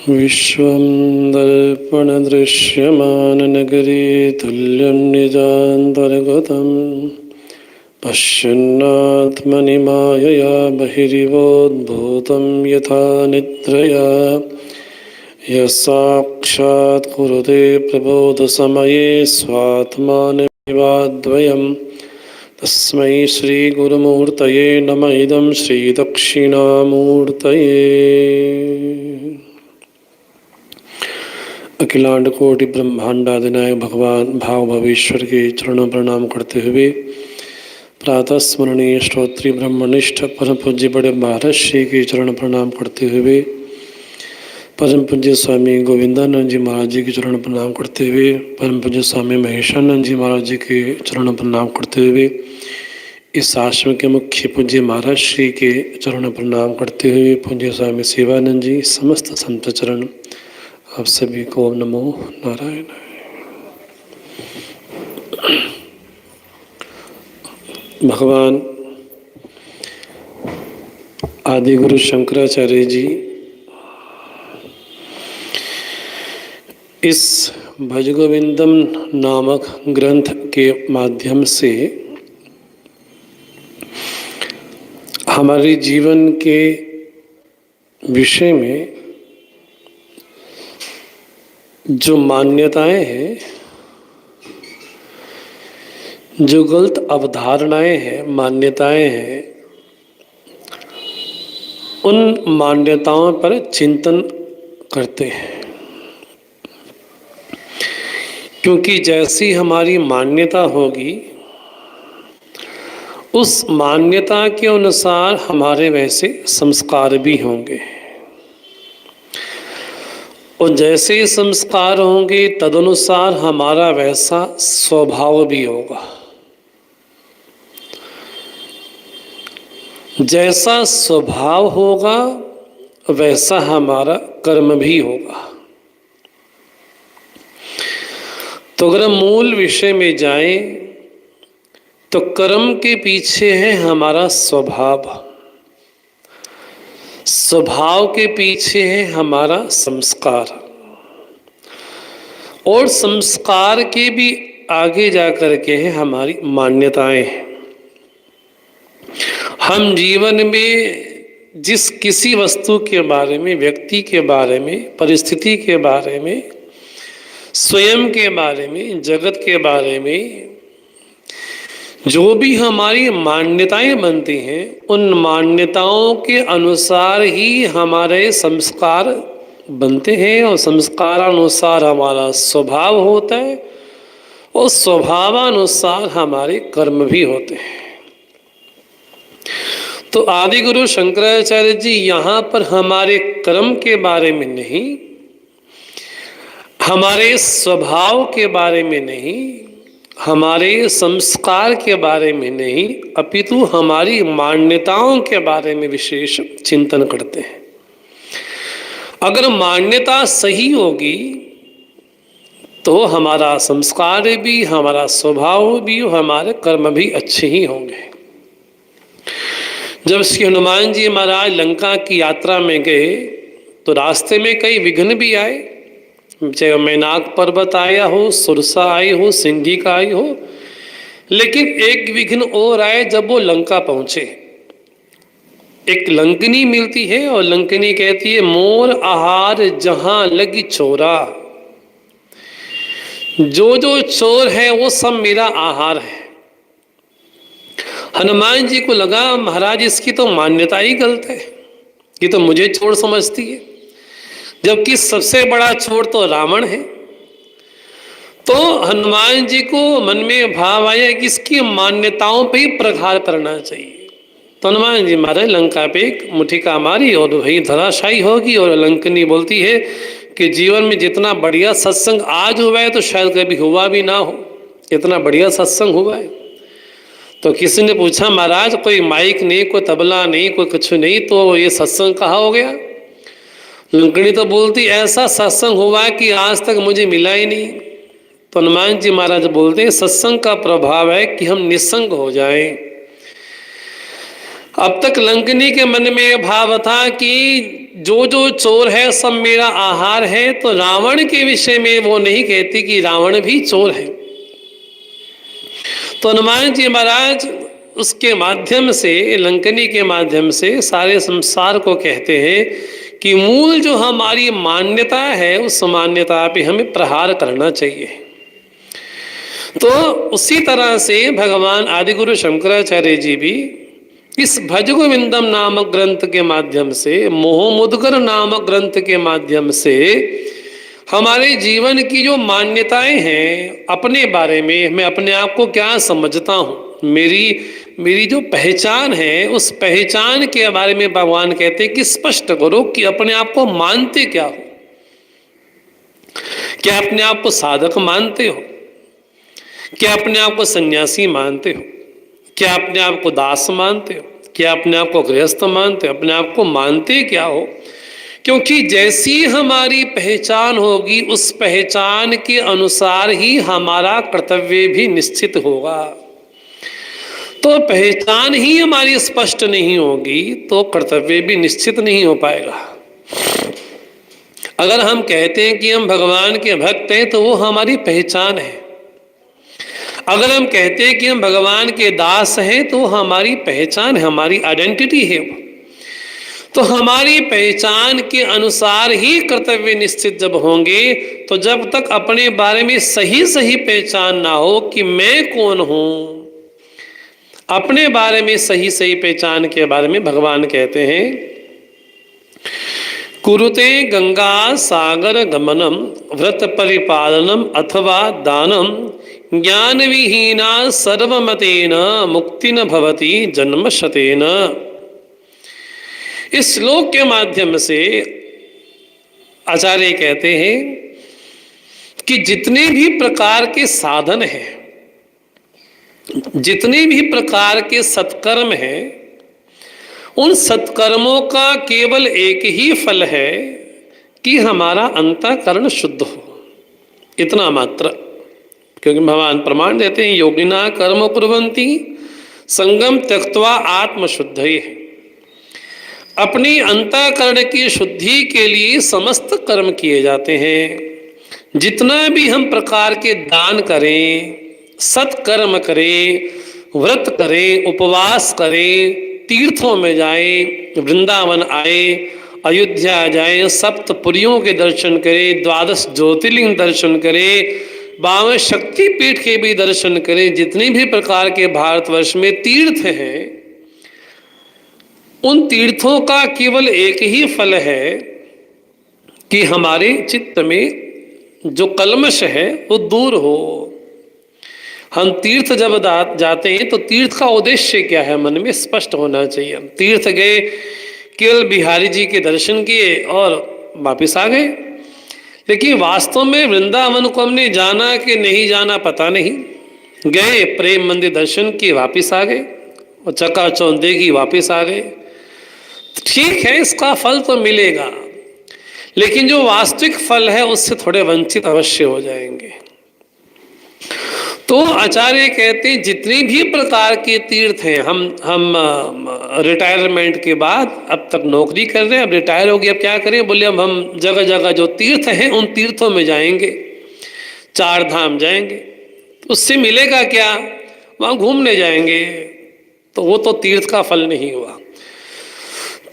विश्वं दर्पणदृश्यमाननगरे तुल्यं निजान्तर्गतं पश्यन्नात्मनि मायया बहिरिवोद्भूतं यथा निद्रया यः साक्षात् कुरुते प्रबोधसमये स्वात्मानमेवाद्वयम् तस्मै श्रीगुरुमूर्तये नमः। इदं श्रीदक्षिणामूर्तये। अखिलांड कोटि ब्रह्मांडाधिनायक भगवान भाव भवेश्वर के चरणों प्रणाम करते हुए प्रातः स्मरणीय श्रोत्री ब्रह्मनिष्ठ परम पूज्य बड़े महाराज श्री के चरण प्रणाम करते हुए परम पूज्य स्वामी गोविंदानंद जी महाराज जी के चरण प्रणाम करते हुए परम पूज्य स्वामी महेशानंद जी महाराज जी के चरण प्रणाम करते हुए इस आश्रम के मुख्य पूज्य महाराज श्री के चरण प्रणाम करते हुए पूज्य स्वामी शिवानंद जी समस्त संत चरण आप सभी को नमो नारायण। भगवान आदि गुरु शंकराचार्य जी इस भजगोविंदम नामक ग्रंथ के माध्यम से हमारे जीवन के विषय में जो मान्यताएं हैं, जो गलत अवधारणाएं हैं, मान्यताएं हैं, उन मान्यताओं पर चिंतन करते हैं। क्योंकि जैसी हमारी मान्यता होगी उस मान्यता के अनुसार हमारे वैसे संस्कार भी होंगे और जैसे संस्कार होंगे तदनुसार हमारा वैसा स्वभाव भी होगा। जैसा स्वभाव होगा वैसा हमारा कर्म भी होगा। तो अगर मूल विषय में जाएं तो कर्म के पीछे है हमारा स्वभाव, स्वभाव के पीछे है हमारा संस्कार और संस्कार के भी आगे जाकर के है हमारी मान्यताएं। हम जीवन में जिस किसी वस्तु के बारे में, व्यक्ति के बारे में, परिस्थिति के बारे में, स्वयं के बारे में, जगत के बारे में जो भी हमारी मान्यताएं बनती हैं उन मान्यताओं के अनुसार ही हमारे संस्कार बनते हैं और संस्कारानुसार हमारा स्वभाव होता है और स्वभावानुसार हमारे कर्म भी होते हैं। तो आदि गुरु शंकराचार्य जी यहाँ पर हमारे कर्म के बारे में नहीं, हमारे स्वभाव के बारे में नहीं, हमारे संस्कार के बारे में नहीं, अपितु हमारी मान्यताओं के बारे में विशेष चिंतन करते हैं। अगर मान्यता सही होगी तो हमारा संस्कार भी, हमारा स्वभाव भी, हमारे कर्म भी अच्छे ही होंगे। जब श्री हनुमान जी महाराज लंका की यात्रा में गए तो रास्ते में कई विघ्न भी आए, चाहे मैनाक पर्वत आया हो, सुरसा आई हो, सिंहिका आई हो, लेकिन एक विघ्न और आए जब वो लंका पहुंचे। एक लंकनी मिलती है और लंकनी कहती है, मोर आहार जहां लगी चोरा, जो जो चोर है वो सब मेरा आहार है। हनुमान जी को लगा महाराज इसकी तो मान्यता ही गलत है, ये तो मुझे चोर समझती है, जबकि सबसे बड़ा चोर तो रावण है। तो हनुमान जी को मन में भाव आया कि इसकी मान्यताओं पे ही प्रहार करना चाहिए। तो हनुमान जी महाराज लंका पे एक मुठिका मारी और वही धराशायी होगी। और लंकनी बोलती है कि जीवन में जितना बढ़िया सत्संग आज हुआ है तो शायद कभी हुआ भी ना हो, इतना बढ़िया सत्संग हुआ है। तो किसी ने पूछा महाराज कोई माइक नहीं, कोई तबला नहीं, कोई कुछ नहीं, तो ये सत्संग कहाँ हो गया? लंकनी तो बोलती ऐसा सत्संग हुआ कि आज तक मुझे मिला ही नहीं। तो हनुमान जी महाराज बोलते हैं सत्संग का प्रभाव है कि हम निसंग हो जाएं। अब तक लंकनी के मन में यह भाव था कि जो जो चोर है सब मेरा आहार है, तो रावण के विषय में वो नहीं कहती कि रावण भी चोर है। तो हनुमान जी महाराज उसके माध्यम से, लंकनी के माध्यम से सारे संसार को कहते हैं कि मूल जो हमारी मान्यता है उस मान्यता पे हमें प्रहार करना चाहिए। तो उसी तरह से भगवान आदिगुरु शंकराचार्य जी भी इस भज गोविंदम नामक ग्रंथ के माध्यम से, मोह मुद्गर नामक ग्रंथ के माध्यम से हमारे जीवन की जो मान्यताएं हैं अपने बारे में, मैं अपने आप को क्या समझता हूँ, मेरी जो पहचान है उस पहचान के बारे में भगवान कहते हैं कि स्पष्ट करो कि अपने आप को मानते क्या हो। क्या अपने आप को साधक मानते हो? क्या अपने आप को सन्यासी मानते हो? क्या अपने आप को दास मानते हो? क्या अपने आप को गृहस्थ मानते हो? अपने आप को मानते क्या हो? क्योंकि जैसी हमारी पहचान होगी उस पहचान के अनुसार ही हमारा कर्तव्य भी निश्चित होगा। तो पहचान ही हमारी स्पष्ट नहीं होगी तो कर्तव्य भी निश्चित नहीं हो पाएगा। अगर हम कहते हैं कि हम भगवान के भक्त हैं तो वो हमारी पहचान है। अगर हम कहते हैं कि हम भगवान के दास हैं तो हमारी पहचान है, हमारी आइडेंटिटी है। तो हमारी पहचान के अनुसार ही कर्तव्य निश्चित जब होंगे, तो जब तक अपने बारे में सही सही पहचान ना हो कि मैं कौन हूं, अपने बारे में सही सही पहचान के बारे में भगवान कहते हैं कुरुते गंगा सागर गमनम व्रत परिपालनम अथवा दानम ज्ञान विहीना सर्वमतेन मुक्ति न भवति जन्म शतेन। इस श्लोक के माध्यम से आचार्य कहते हैं कि जितने भी प्रकार के साधन हैं, जितने भी प्रकार के सत्कर्म हैं, उन सत्कर्मों का केवल एक ही फल है कि हमारा अंतःकरण शुद्ध हो, इतना मात्र। क्योंकि भगवान प्रमाण देते हैं योगिना कर्म कुर्वन्ति संगम त्यक्त्वा आत्मशुद्धये। अपनी अंतःकरण की शुद्धि के लिए समस्त कर्म किए जाते हैं। जितना भी हम प्रकार के दान करें, सत्कर्म करें, व्रत करें, उपवास करें, तीर्थों में जाएं, वृंदावन आए, अयोध्या जाएं, सप्तपुरियों के दर्शन करें, द्वादश ज्योतिर्लिंग दर्शन करें, 52 शक्तिपीठ के भी दर्शन करें, जितने भी प्रकार के भारतवर्ष में तीर्थ हैं, उन तीर्थों का केवल एक ही फल है कि हमारे चित्त में जो कल्मश है वो दूर हो। हम तीर्थ जब जाते हैं तो तीर्थ का उद्देश्य क्या है मन में स्पष्ट होना चाहिए। तीर्थ गए, केवल बिहारी जी के दर्शन किए और वापस आ गए, लेकिन वास्तव में वृंदावन को हमने जाना कि नहीं जाना पता नहीं। गए, प्रेम मंदिर दर्शन किए, वापस आ गए, और चकाचौंध देखी, वापस आ गए। ठीक है, इसका फल तो मिलेगा, लेकिन जो वास्तविक फल है उससे थोड़े वंचित अवश्य हो जाएंगे। तो आचार्य कहते हैं जितनी भी प्रकार के तीर्थ हैं, हम रिटायरमेंट के बाद अब तक नौकरी कर रहे हैं, अब रिटायर हो गए, अब क्या करें? बोले अब हम जगह जगह जो तीर्थ हैं उन तीर्थों में जाएंगे, 4 धाम जाएंगे। उससे मिलेगा क्या? वहाँ घूमने जाएंगे, तो वो तो तीर्थ का फल नहीं हुआ।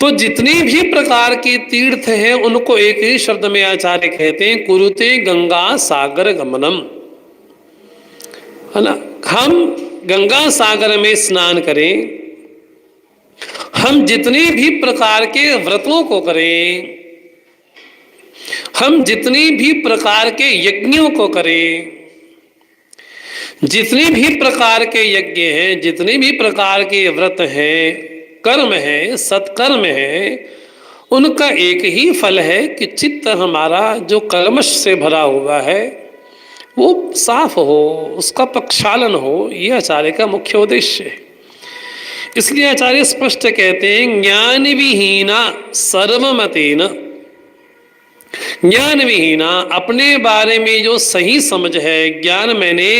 तो जितनी भी प्रकार के तीर्थ हैं उनको एक ही शब्द में आचार्य कहते हैं कुरुते गंगा सागर गमनम, है ना। हम गंगा सागर में स्नान करें, हम जितने भी प्रकार के व्रतों को करें, हम जितनी भी प्रकार के यज्ञों को करें, जितने भी प्रकार के यज्ञ हैं, जितने भी प्रकार के व्रत हैं, कर्म है, सत्कर्म है, उनका एक ही फल है कि चित्त हमारा जो कल्मश से भरा हुआ है वो साफ हो, उसका प्रक्षालन हो। ये आचार्य का मुख्य उद्देश्य है। इसलिए आचार्य स्पष्ट कहते हैं ज्ञान विहीना सर्वमतेन, ज्ञान विहीना, अपने बारे में जो सही समझ है, ज्ञान मैंने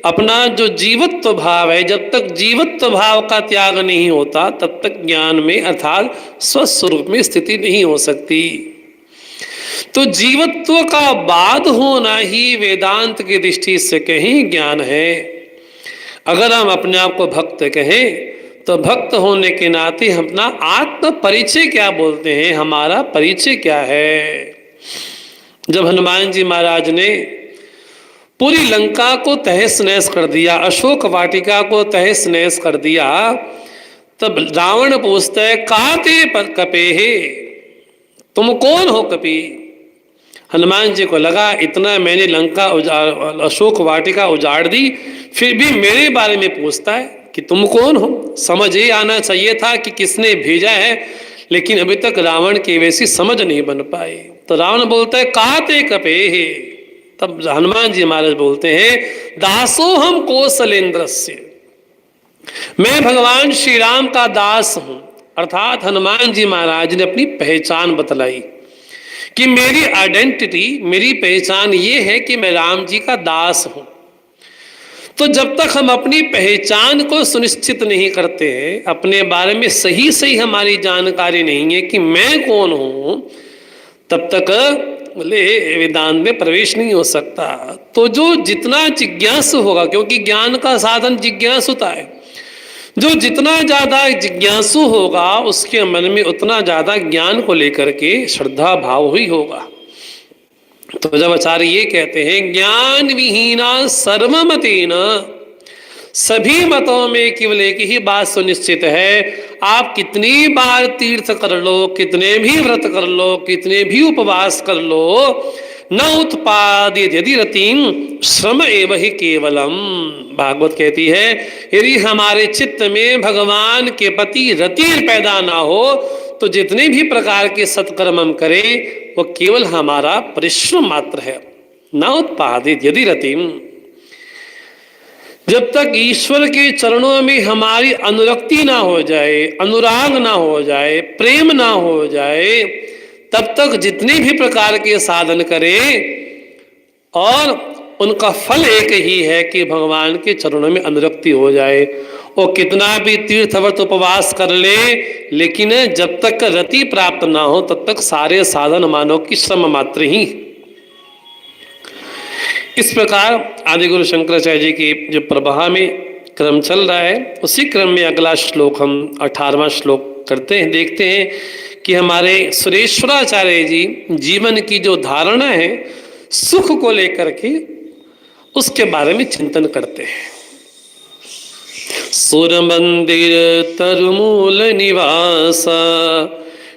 अपना जो जीवत्व भाव है, जब तक जीवत्व भाव का त्याग नहीं होता तब तक ज्ञान में अर्थात स्वस्वरूप में स्थिति नहीं हो सकती। तो जीवत्व का बाद होना ही वेदांत की दृष्टि से कहीं ज्ञान है। अगर हम अपने आप को भक्त कहें तो भक्त होने के नाते हम अपना आत्म परिचय क्या बोलते हैं, हमारा परिचय क्या है। जब हनुमान जी महाराज ने पूरी लंका को तहस नहस कर दिया, अशोक वाटिका को तहस नहस कर दिया, तब रावण पूछता है काते पर कपे है, तुम कौन हो कपि। हनुमान जी को लगा इतना मैंने लंका अशोक वाटिका उजाड़ दी, फिर भी मेरे बारे में पूछता है कि तुम कौन हो। समझ ये आना चाहिए था कि किसने भेजा है, लेकिन अभी तक रावण की वैसी समझ नहीं बन पाई। तो रावण बोलता है काते कपे है। तब हनुमान जी महाराज बोलते हैं दासो हम कौशलेंद्रस्य, मैं भगवान श्री राम का दास हूं। अर्थात हनुमान जी महाराज ने अपनी पहचान बतलाई कि मेरी आइडेंटिटी, मेरी पहचान ये है कि मैं राम जी का दास हूं। तो जब तक हम अपनी पहचान को सुनिश्चित नहीं करते हैं, अपने बारे में सही सही हमारी जानकारी नहीं है कि मैं कौन हूं, तब तक बोले वेदांत में प्रवेश नहीं हो सकता। तो जो जितना जिज्ञासु होगा, क्योंकि ज्ञान का साधन जिज्ञासुता है, जो जितना ज्यादा जिज्ञासु होगा उसके मन में उतना ज्यादा ज्ञान को लेकर के श्रद्धा भाव ही होगा। तो जब आचार्य ये कहते हैं ज्ञान विहीना सर्वमतेन, सभी मतों में केवल एक ही बात सुनिश्चित है, आप कितनी बार तीर्थ कर लो, कितने भी व्रत कर लो, कितने भी उपवास कर लो, न उत्पादित यदि रतिम श्रम एव ही केवलम। भागवत कहती है यदि हमारे चित्त में भगवान के प्रति रति पैदा ना हो तो जितने भी प्रकार के सत्कर्म हम करें वो केवल हमारा परिश्रम मात्र है। न उत्पादित यदि रतिम, जब तक ईश्वर के चरणों में हमारी अनुरक्ति ना हो जाए, अनुराग ना हो जाए, प्रेम ना हो जाए, तब तक जितने भी प्रकार के साधन करें और उनका फल एक ही है कि भगवान के चरणों में अनुरक्ति हो जाए। और कितना भी तीर्थव्रत उपवास कर ले, लेकिन जब तक रति प्राप्त ना हो तब तक सारे साधन मानव की श्रम मात्र ही। इस प्रकार आदि गुरु शंकराचार्य जी की जो प्रवाह में क्रम चल रहा है, उसी क्रम में अगला श्लोक हम 18वां श्लोक करते हैं। देखते हैं कि हमारे सुरेश्वराचार्य जी जीवन की जो धारणा है सुख को लेकर के, उसके बारे में चिंतन करते हैं। सुर मंदिर तरमूल निवासा,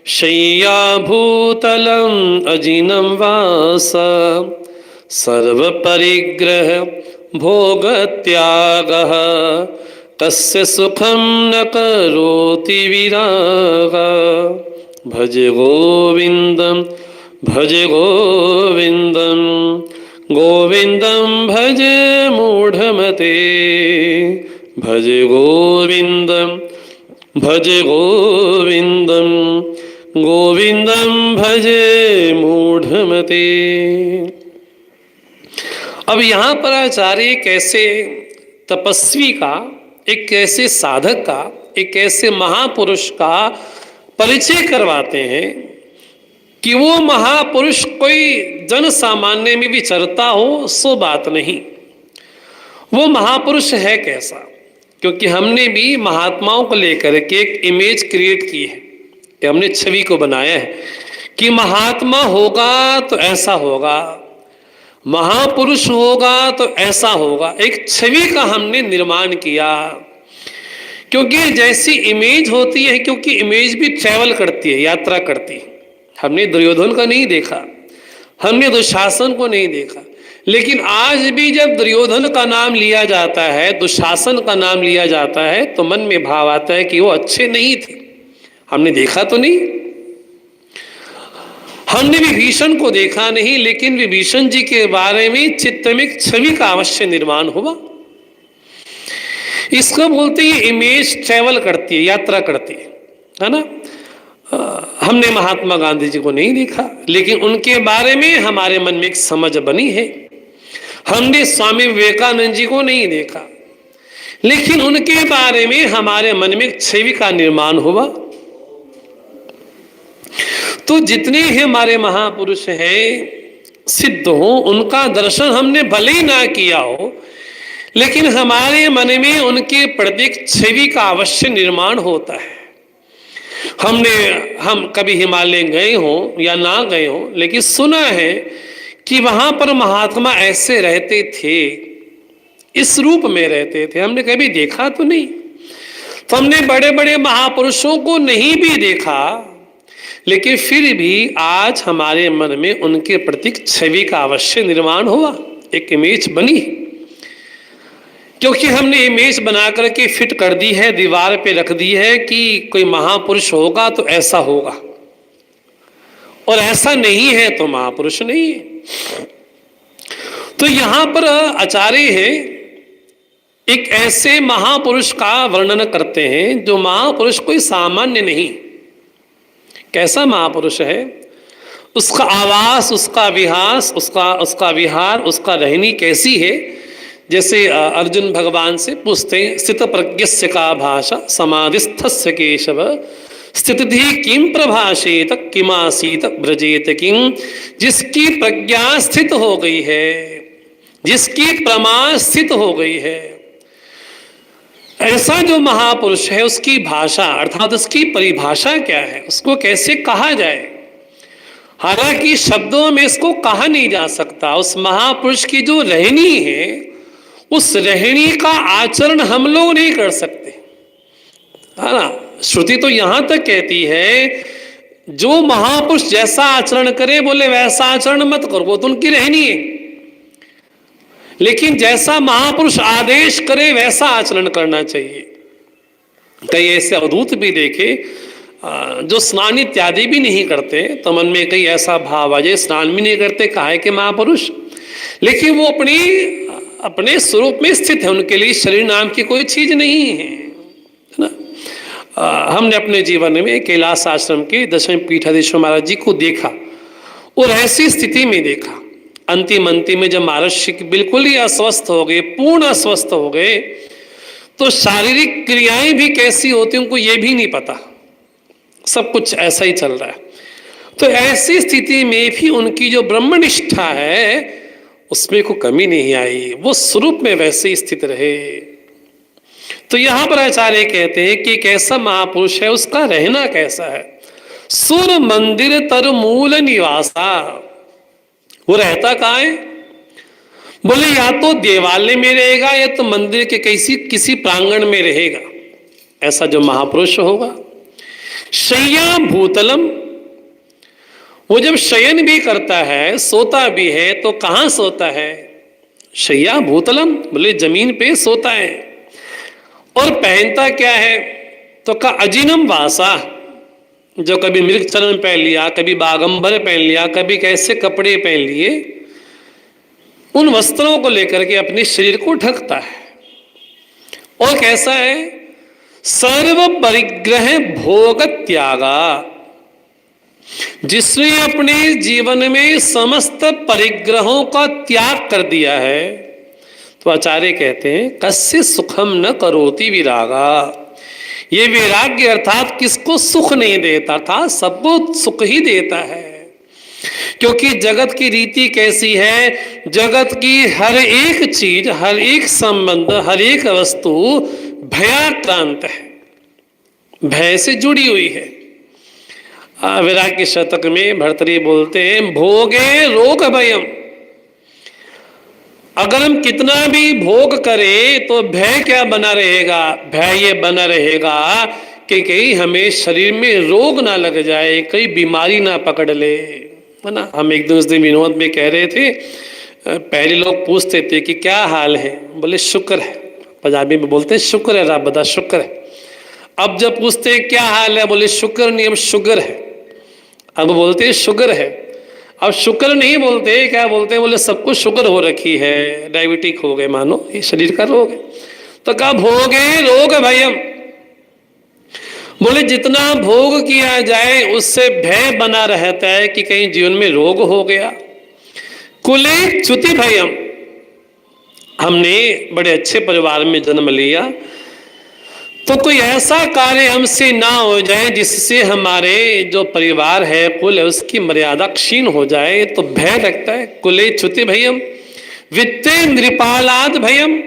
शय्या भूतलम अजिनम वासा, सर्व परिग्रह भोग त्याग, तस्य सुखम न करोति विराग। भज गोविंदम भज गोविंदम, गोविंदम भज मूढ़मते, भज गोविंदम भज गोविंदम, गोविंदम भज मूढ़मते। अब यहाँ पर आचार्य कैसे तपस्वी का, एक ऐसे साधक का, एक ऐसे महापुरुष का परिचय करवाते हैं कि वो महापुरुष कोई जन सामान्य में भी चरता हो सो बात नहीं। वो महापुरुष है कैसा, क्योंकि हमने भी महात्माओं को लेकर के एक इमेज क्रिएट की है, कि हमने छवि को बनाया है कि महात्मा होगा तो ऐसा होगा, महापुरुष होगा तो ऐसा होगा। एक छवि का हमने निर्माण किया, क्योंकि जैसी इमेज होती है, क्योंकि इमेज भी ट्रैवल करती है, यात्रा करती है। हमने दुर्योधन को नहीं देखा, हमने दुशासन को नहीं देखा, लेकिन आज भी जब दुर्योधन का नाम लिया जाता है, दुशासन का नाम लिया जाता है, तो मन में भाव आता है कि वो अच्छे नहीं थे, हमने देखा तो नहीं। हमने विभीषण को देखा नहीं, लेकिन विभीषण जी के बारे में चित्त में एक छवि का अवश्य निर्माण हुआ। इसको बोलते हैं इमेज ट्रैवल करती है, यात्रा करती है ना। हमने महात्मा गांधी जी को नहीं देखा, लेकिन उनके बारे में हमारे मन में एक समझ बनी है। हमने स्वामी विवेकानंद जी को नहीं देखा, लेकिन उनके बारे में हमारे मन में एक छवि का निर्माण हुआ। तो जितने ही हमारे महापुरुष हैं, सिद्ध हो, उनका दर्शन हमने भले ही ना किया हो, लेकिन हमारे मन में उनके प्रति एक छवि का अवश्य निर्माण होता है। हम कभी हिमालय गए हो या ना गए हो, लेकिन सुना है कि वहां पर महात्मा ऐसे रहते थे, इस रूप में रहते थे। हमने कभी देखा तो नहीं, तो हमने बड़े बड़े महापुरुषों को नहीं भी देखा, लेकिन फिर भी आज हमारे मन में उनके प्रति छवि का अवश्य निर्माण हुआ, एक इमेज बनी, क्योंकि हमने इमेज बना करके फिट कर दी है, दीवार पे रख दी है कि कोई महापुरुष होगा तो ऐसा होगा, और ऐसा नहीं है तो महापुरुष नहीं है। तो यहां पर आचार्य है एक ऐसे महापुरुष का वर्णन करते हैं जो महापुरुष कोई सामान्य नहीं। कैसा महापुरुष है, उसका आवास, उसका विहास, उसका विहार, उसका रहनी कैसी है। जैसे अर्जुन भगवान से पूछते हैं, स्थित प्रज्ञस्य का भाषा समाधिस्थस्य केशव स्थिति किम प्रभाषेत किमासीत ब्रजेत किम। जिसकी प्रज्ञा स्थित हो गई है, जिसकी प्रमा स्थित हो गई है, ऐसा जो महापुरुष है, उसकी भाषा अर्थात उसकी परिभाषा क्या है, उसको कैसे कहा जाए। हालांकि शब्दों में इसको कहा नहीं जा सकता। उस महापुरुष की जो रहनी है, उस रहनी का आचरण हम लोग नहीं कर सकते, है ना। श्रुति तो यहां तक कहती है जो महापुरुष जैसा आचरण करे, बोले वैसा आचरण मत करो, वो तो उनकी रहनी है। लेकिन जैसा महापुरुष आदेश करे वैसा आचरण करना चाहिए। कई ऐसे अवधूत भी देखे जो स्नान इत्यादि भी नहीं करते, तो मन में कई ऐसा भाव आ जाए, स्नान भी नहीं करते, काहे के महापुरुष, लेकिन वो अपने स्वरूप में स्थित है। उनके लिए शरीर नाम की कोई चीज नहीं है ना। हमने अपने जीवन में कैलाश आश्रम के दशम पीठाधीश्वर महाराज जी को देखा, और ऐसी स्थिति में देखा। अंतिम में जब महर्षि बिल्कुल ही अस्वस्थ हो गए, पूर्ण अस्वस्थ हो गए, तो शारीरिक क्रियाएं भी कैसी होती उनको ये भी नहीं पता, सब कुछ ऐसा ही चल रहा है। तो ऐसी स्थिति में भी उनकी जो ब्रह्मनिष्ठा है उसमें कोई कमी नहीं आई, वो स्वरूप में वैसे ही स्थित रहे। तो यहां पर आचार्य कहते हैं कि कैसा महापुरुष है, उसका रहना कैसा है। सुर मंदिर तर मूल निवासा, वो रहता कहाँ है, बोले या तो देवालय में रहेगा या तो मंदिर के किसी प्रांगण में रहेगा, ऐसा जो महापुरुष होगा। शय्या भूतलम, वो जब शयन भी करता है, सोता भी है, तो कहां सोता है, शय्या भूतलम, बोले जमीन पे सोता है। और पहनता क्या है, तो का अजिनम वासा, जो कभी मृग चरण पहन लिया, कभी बागंबर पहन लिया, कभी कैसे कपड़े पहन लिए, उन वस्त्रों को लेकर के अपने शरीर को ढकता है। और कैसा है, सर्व परिग्रह भोग त्यागा, जिसने अपने जीवन में समस्त परिग्रहों का त्याग कर दिया है। तो आचार्य कहते हैं कस्य सुखम न करोति विरागा, ये वैराग्य अर्थात किसको सुख नहीं देता था, सबको सुख ही देता है। क्योंकि जगत की रीति कैसी है, जगत की हर एक चीज, हर एक संबंध, हर एक वस्तु भयाक्रांत है, भय से जुड़ी हुई है। वैराग्य शतक में भर्तृहरि बोलते हैं भोगे रोग भयम, अगर हम कितना भी भोग करें तो भय क्या बना रहेगा, भय ये बना रहेगा कि कहीं हमें शरीर में रोग ना लग जाए, कहीं बीमारी ना पकड़ ले, है ना। हम एक दिन विनोद में कह रहे थे, पहले लोग पूछते थे कि क्या हाल है, बोले शुक्र है, पंजाबी में बोलते हैं शुक्र है, रब दा शुक्र है। अब जब पूछते हैं क्या हाल है, बोले शुक्र नहीं, अब शुगर है। अब बोलते हैं शुगर है, अब शुक्र नहीं बोलते, क्या बोलते हैं, बोले सबको शुगर हो रखी है, डायबिटिक हो गए, मानो ये शरीर का रोग है। तो कब हो गए रोग भयम, बोले जितना भोग किया जाए उससे भय बना रहता है कि कहीं जीवन में रोग हो गया। कुले च्युति भयम, हमने बड़े अच्छे परिवार में जन्म लिया तो कोई ऐसा कार्य हमसे ना हो जाए जिससे हमारे जो परिवार है, कुल है, उसकी मर्यादा क्षीण हो जाए, तो भय लगता है। कुले च्युति भयम वित्ते नृपालाद भयम,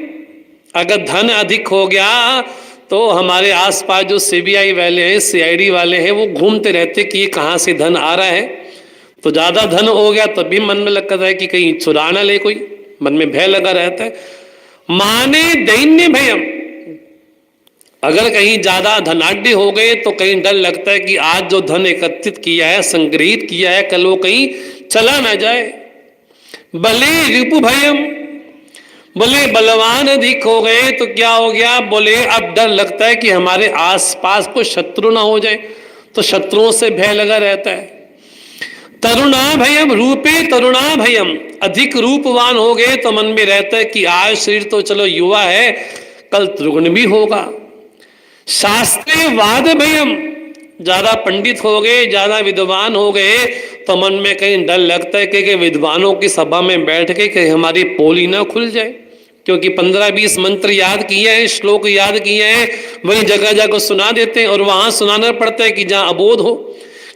अगर धन अधिक हो गया तो हमारे आसपास जो सीबीआई वाले हैं, सीआईडी वाले हैं, वो घूमते रहते कि ये कहाँ से धन आ रहा है। तो ज्यादा धन हो गया तब भी मन में लगता है कि कहीं चुरा ना ले कोई, मन में भय लगा रहता है। माने दैन्य भयम, अगर कहीं ज्यादा धनाढ्य हो गए तो कहीं डर लगता है कि आज जो धन एकत्रित किया है, संग्रहित किया है, कल वो कहीं चला ना जाए। बले रिपु भयम, बोले बलवान अधिक हो गए तो क्या हो गया, बोले अब डर लगता है कि हमारे आसपास कोई शत्रु ना हो जाए, तो शत्रुओं से भय लगा रहता है। तरुणा भयम रूपे तरुणा भयम, अधिक रूपवान हो गए तो मन में रहता है कि आज शरीर तो चलो युवा है, कल दुर्गुण भी होगा। शास्त्रे वाद भयम, ज्यादा पंडित हो गए, ज्यादा विद्वान हो गए तो मन में कहीं डर लगता है कि विद्वानों की सभा में बैठ के कहीं हमारी पोली ना खुल जाए, क्योंकि 15-20 मंत्र याद किए हैं, श्लोक याद किए हैं, वही जगह जगह सुना देते हैं और वहां सुनाना पड़ता है कि जहां अबोध हो।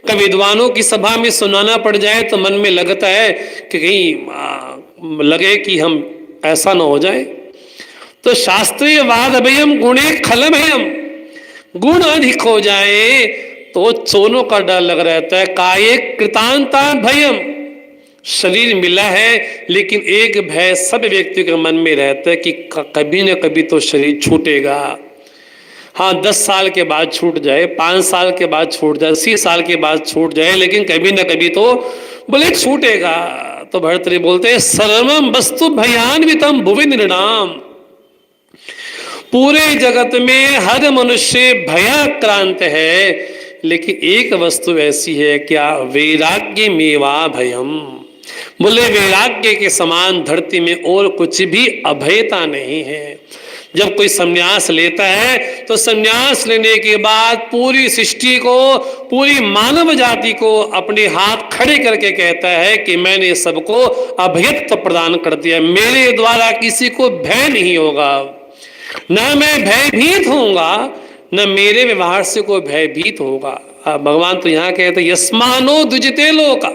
कभी विद्वानों की सभा में सुनाना पड़ जाए तो मन में लगता है कि कहीं लगे कि हम ऐसा ना हो जाए। तो शास्त्रीय वाद अभयम गुणे खल भयम, गुण अधिक हो जाए तो चोरों का डर लग रहता है। काये कृतांता भयम, शरीर मिला है लेकिन एक भय सब व्यक्ति के मन में रहता है कि कभी न कभी तो शरीर छूटेगा। हाँ, 10 साल के बाद छूट जाए, 5 साल के बाद छूट जाए, 80 साल के बाद छूट जाए, लेकिन कभी न कभी तो बोले छूटेगा। तो भर्तृहरि बोलते हैं सर्वम वस्तु भयान्वितम भुवि निर्णाम, पूरे जगत में हर मनुष्य भयाक्रांत है, लेकिन एक वस्तु ऐसी है क्या, वैराग्य मेवा भयम, बोले वैराग्य के समान धरती में और कुछ भी अभयता नहीं है। जब कोई संन्यास लेता है तो संन्यास लेने के बाद पूरी सृष्टि को, पूरी मानव जाति को अपने हाथ खड़े करके कहता है कि मैंने सबको अभयत्व प्रदान कर दिया, मेरे द्वारा किसी को भय नहीं होगा, न मैं भयभीत होऊंगा, न मेरे व्यवहार से कोई भयभीत होगा। भगवान तो यहाँ कहते यस्मानो द्विजते लोका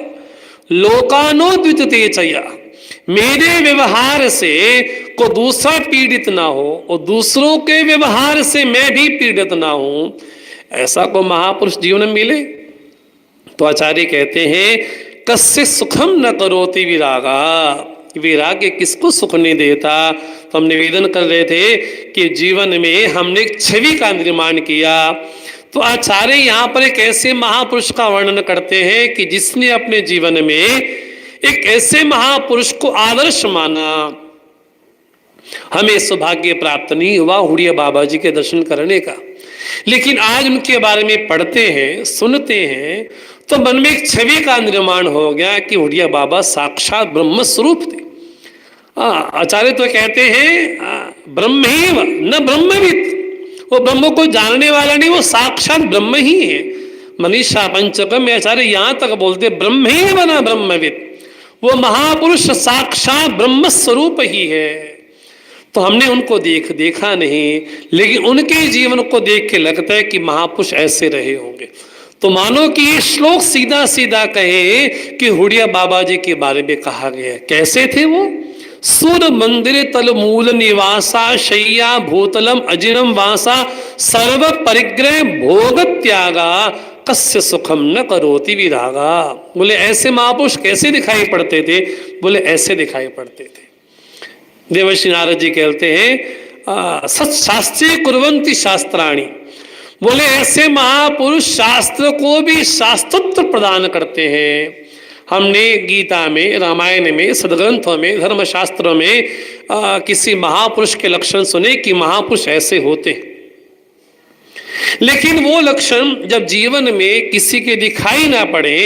लोकानो द्विजते चया, मेरे व्यवहार से को दूसरा पीड़ित ना हो और दूसरों के व्यवहार से मैं भी पीड़ित ना हूं, ऐसा को महापुरुष जीवन में मिले। तो आचार्य कहते हैं कस्य सुखम न करोति विरागा, वैराग्य किसको सुख नहीं देता। तो हम निवेदन कर रहे थे कि जीवन में हमने एक छवि का निर्माण किया, तो आचार्य यहाँ पर एक ऐसे महापुरुष का वर्णन करते हैं कि जिसने अपने जीवन में एक ऐसे महापुरुष को आदर्श माना। हमें सौभाग्य प्राप्त नहीं हुआ हुडिया बाबा जी के दर्शन करने का, लेकिन आज उनके बारे में पढ़ते हैं, सुनते हैं, तो मन में एक छवि का निर्माण हो गया कि हुडिया बाबा साक्षात ब्रह्म स्वरूप थे। आचार्य तो कहते हैं ब्रह्मैव न ब्रह्मविद, वो ब्रह्म को जानने वाला नहीं, वो साक्षात ब्रह्म ही है। मनीषा पंचकम में आचार्य यहां तक बोलते ब्रह्मैव न ब्रह्मविद, वो महापुरुष साक्षात ब्रह्म स्वरूप ही है। तो हमने उनको देखा नहीं, लेकिन उनके जीवन को देख के लगता है कि महापुरुष ऐसे रहे होंगे। तो मानो कि ये श्लोक सीधा सीधा कहे कि हुडिया बाबा जी के बारे में कहा गया। कैसे थे वो, सूर मंदिर तल मूल निवासा शैया भूतलम अजिरम वासा सर्व परिग्रह भोग त्यागा कस्य सुखम न करोति विरागा। बोले ऐसे महापुरुष कैसे दिखाई पड़ते थे, बोले ऐसे दिखाई पड़ते थे। देवर्षि नारद जी कहते हैं सत्शास्त्रे कुर्वन्ति शास्त्राणि, बोले ऐसे महापुरुष शास्त्र को भी शास्त्रत्व प्रदान करते हैं। हमने गीता में, रामायण में, सदग्रंथों में, धर्मशास्त्रों में किसी महापुरुष के लक्षण सुने कि महापुरुष ऐसे होते, लेकिन वो लक्षण जब जीवन में किसी के दिखाई ना पड़े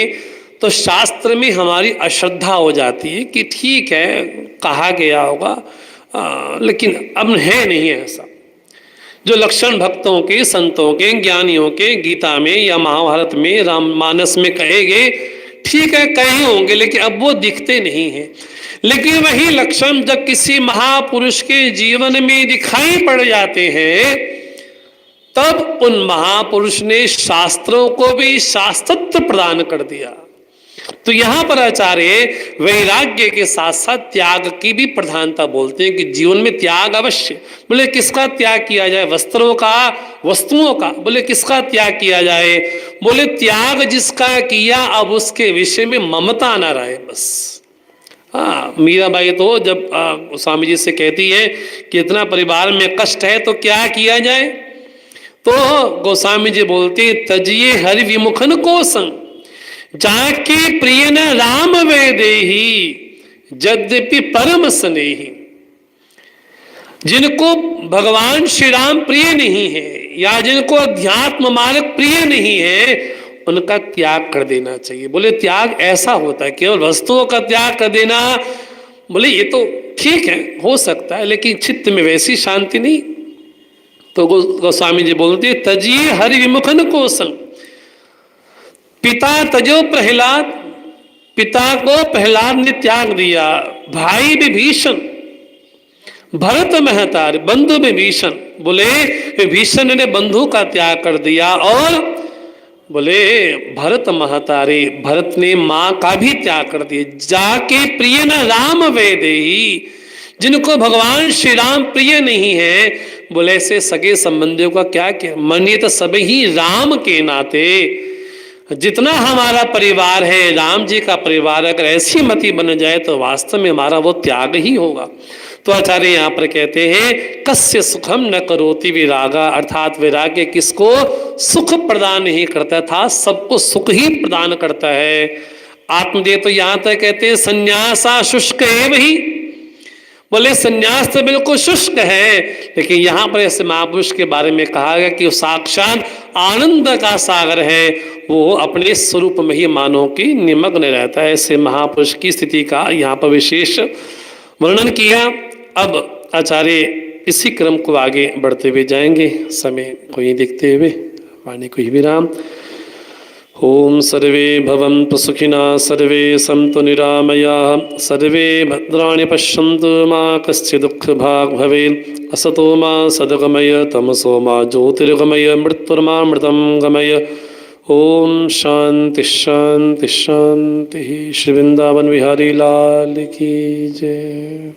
तो शास्त्र में हमारी अश्रद्धा हो जाती है कि ठीक है कहा गया होगा, लेकिन अब है नहीं ऐसा। जो लक्षण भक्तों के, संतों के, ज्ञानियों के गीता में या महाभारत में, राममानस में कहे गए, ठीक है कहे होंगे, लेकिन अब वो दिखते नहीं हैं। लेकिन वही लक्षण जब किसी महापुरुष के जीवन में दिखाई पड़ जाते हैं, तब उन महापुरुष ने शास्त्रों को भी शास्त्रत्व प्रदान कर दिया। तो यहां पर आचार्य वैराग्य के साथ साथ त्याग की भी प्रधानता बोलते हैं कि जीवन में त्याग अवश्य। बोले किसका त्याग किया जाए? वस्त्रों का, वस्तुओं का? बोले किसका त्याग किया जाए? बोले त्याग जिसका किया अब उसके विषय में ममता ना रहे बस। हाँ, मीराबाई तो जब स्वामी जी से कहती है कि इतना परिवार में कष्ट है तो क्या किया जाए, तो गोस्वामी जी बोलते तजिए हरि विमुखन को संग, जाके प्रिय न राम वे देही, यद्यपि परम स्नेही। जिनको भगवान श्री राम प्रिय नहीं है या जिनको अध्यात्म मार्ग प्रिय नहीं है, उनका त्याग कर देना चाहिए। बोले त्याग ऐसा होता है, केवल वस्तुओं का त्याग कर देना, बोले ये तो ठीक है हो सकता है, लेकिन चित्त में वैसी शांति नहीं। तो गोस्वामी जी बोलते तजिए हरि विमुखन को संग, पिता तजो प्रहलाद, पिता को प्रहलाद ने त्याग दिया। भाई विभीषण, भरत महतार, बंधु विभीषण, बोले विभीषण ने बंधु का त्याग कर दिया। और बोले भरत महतारे, भरत ने मां का भी त्याग कर दिया। जाके प्रिय न राम वे देही, जिनको भगवान श्री राम प्रिय नहीं है, बोले ऐसे सगे संबंधियों का क्या किया? मनिए तो सब ही राम के नाते, जितना हमारा परिवार है राम जी का परिवार, अगर ऐसी मति बन जाए तो वास्तव में हमारा वो त्याग ही होगा। तो आचार्य यहाँ पर कहते हैं कस्य सुखम न करोति विरागा, अर्थात वैराग्य किसको सुख प्रदान नहीं करता था, सबको सुख ही प्रदान करता है। आत्मदेव तो यहाँ तक कहते हैं संन्यासा शुष्क है वही, बोले संन्यास तो बिल्कुल शुष्क है, लेकिन यहाँ पर ऐसे महापुरुष के बारे में कहा गया कि वो साक्षात आनंद का सागर है, वो अपने स्वरूप में ही मानव की निमग्न रहता है। ऐसे महापुरुष की स्थिति का यहाँ पर विशेष वर्णन किया। अब आचार्य इसी क्रम को आगे बढ़ते हुए जाएंगे, समय को ही देखते हुए वाणी को ही विराम। ओम सर्वे भवन्तु सुखिनः, सर्वे सन्तु निरामयाः, सर्वे भद्राणि पश्यन्तु मा कश्चित् दुःखभाग् भवेत्। असतो मा सद्गमय, तमसो मा ज्योतिर्गमय, मृत्युर्मामृतं गमय। ओम शांति शांति शांति। श्री वृंदावन बिहारी लाल की जय।